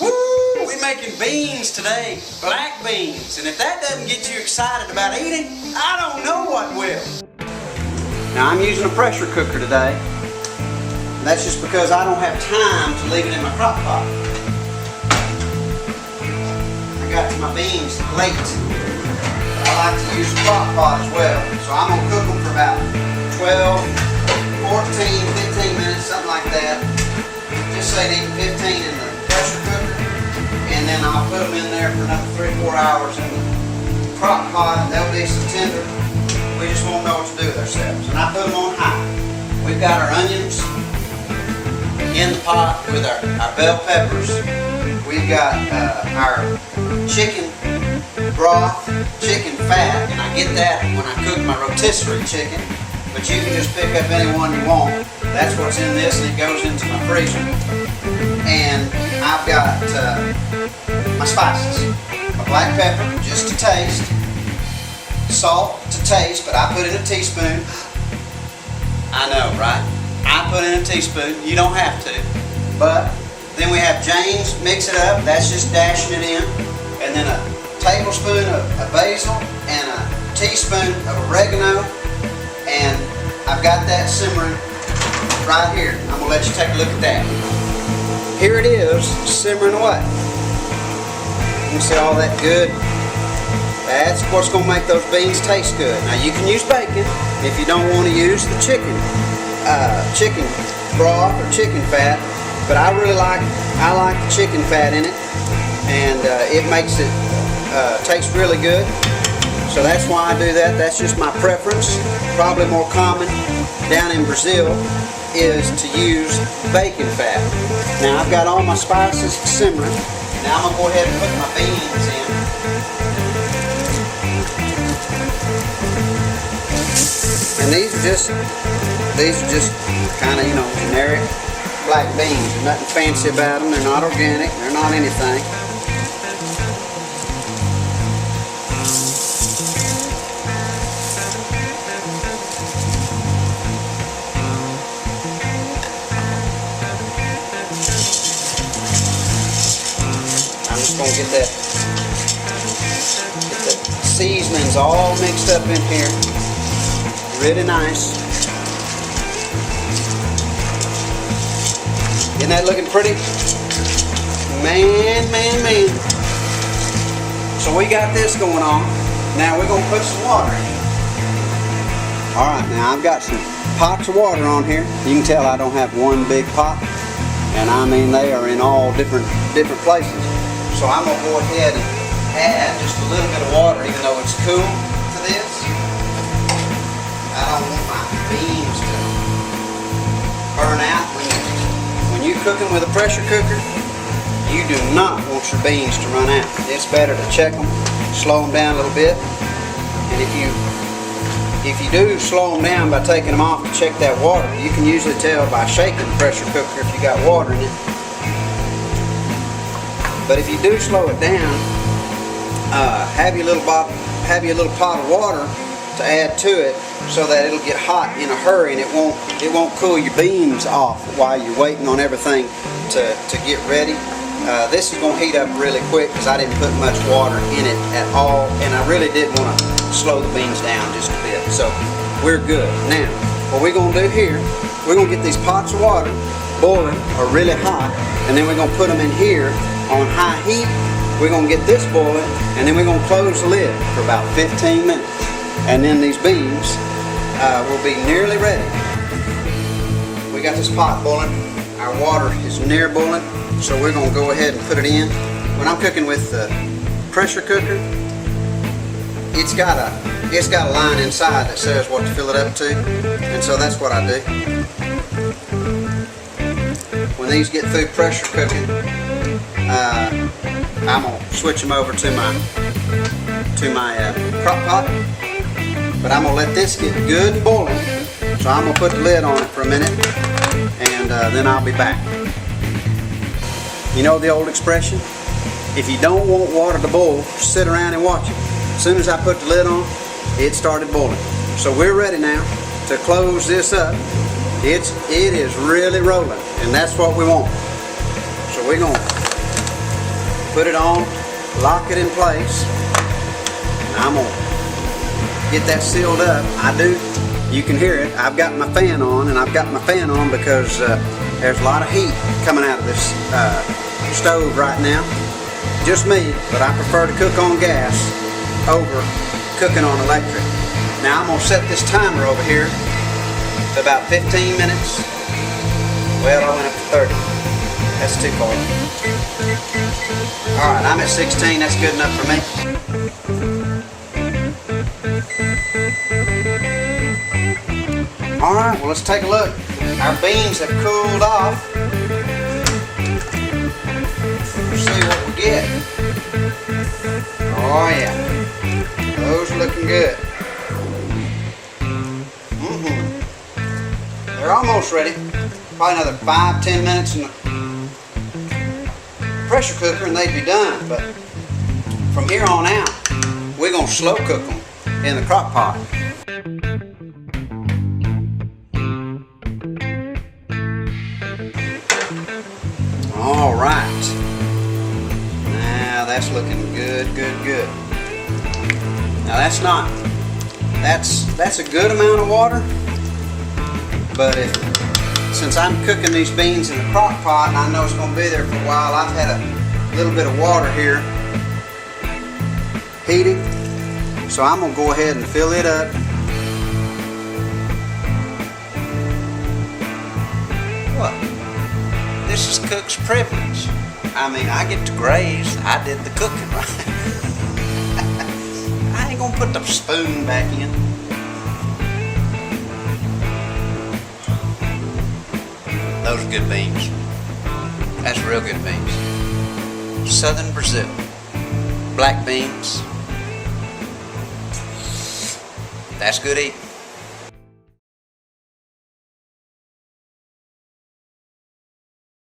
Woo! We're making beans today, black beans. And if that doesn't get you excited about eating, I don't know what will. Now I'm using a pressure cooker today. And that's just because I don't have time to leave it in my crock pot. I got to my beans late. I like to use a crock pot as well. So I'm going to cook them for about 12, 14, 15 minutes, something like that. Just say even 15 in the pressure cooker. And then I'll put them in there for another 3 or 4 hours in the crock pot. They'll be so tender, we just won't know what to do with ourselves. And I put them on high. We've got our onions in the pot with our bell peppers. We've got our chicken broth, chicken fat, and I get that when I cook my rotisserie chicken. But you can just pick up any one you want. That's what's in this, and it goes into my freezer. And I've got my spices. A black pepper, just to taste. Salt to taste, but I put in a teaspoon. I know, right? I put in a teaspoon. You don't have to. But then we have James mix it up. That's just dashing it in. And then a tablespoon of basil and a teaspoon of oregano. And I've got that simmering right here. I'm going to let you take a look at that. Here it is, simmering away. You can see all that good. That's what's going to make those beans taste good. Now you can use bacon if you don't want to use the chicken broth or chicken fat. But I like the chicken fat in it, and it makes it taste really good. So that's why I do that. That's just my preference. Probably more common down in Brazil is to use bacon fat. Now I've got all my spices simmering. Now I'm going to go ahead and put my beans in. And these are just kind of, generic black beans. There's nothing fancy about them. They're not organic. They're not anything. I'm just going to get that seasonings all mixed up in here. Really nice. Isn't that looking pretty? Man. So we got this going on. Now we're going to put some water in. Alright, now I've got some pots of water on here. You can tell I don't have one big pot. And I mean they are in all different places. So I'm going to go ahead and add just a little bit of water even though it's cool to this. I don't want my beans to burn out. When you're cooking with a pressure cooker, you do not want your beans to run out. It's better to check them, slow them down a little bit. And if you do slow them down by taking them off to check that water, you can usually tell by shaking the pressure cooker if you got water in it. But if you do slow it down, have your little pot of water to add to it so that it'll get hot in a hurry and it won't cool your beans off while you're waiting on everything to get ready. This is going to heat up really quick because I didn't put much water in it at all, and I really did want to slow the beans down just a bit. So we're good. Now what we're going to do here, we're going to get these pots of water boiling or really hot, and then we're going to put them in here on high heat. We're going to get this boiling, and then we're going to close the lid for about 15 minutes. And then these beans will be nearly ready. We got this pot boiling. Our water is near boiling, so we're going to go ahead and put it in. When I'm cooking with the pressure cooker, it's got a line inside that says what to fill it up to, and so that's what I do. When these get through pressure cooking, I'm going to switch them over to my crock pot. But I'm going to let this get good and boiling. So I'm going to put the lid on it for a minute, and then I'll be back. You know the old expression? If you don't want water to boil, sit around and watch it. As soon as I put the lid on, it started boiling. So we're ready now to close this up. It is really rolling, and that's what we want. So we're going to put it on, lock it in place. And I'm gonna get that sealed up. You can hear it. I've got my fan on, and I've got my fan on because there's a lot of heat coming out of this stove right now. Just me, but I prefer to cook on gas over cooking on electric. Now I'm gonna set this timer over here to about 15 minutes. Well, I went up to 30. That's too far. All right, I'm at 16. That's good enough for me. All right, well, let's take a look. Our beans have cooled off. Let's see what we get. Oh yeah, those are looking good. They're almost ready. Probably another 5-10 minutes in the pressure cooker and they'd be done. But from here on out, we're gonna slow cook them in the crock pot. All right. Now that's looking good, good, good. Now that's a good amount of water, but since I'm cooking these beans in the crock pot and I know it's going to be there for a while, I've had a little bit of water here heating, so I'm going to go ahead and fill it up. What? This is cook's privilege. I mean, I get to graze. I did the cooking, right? I ain't gonna put the spoon back in. Those are good beans. That's real good beans. Southern Brazil. Black beans. That's good eating.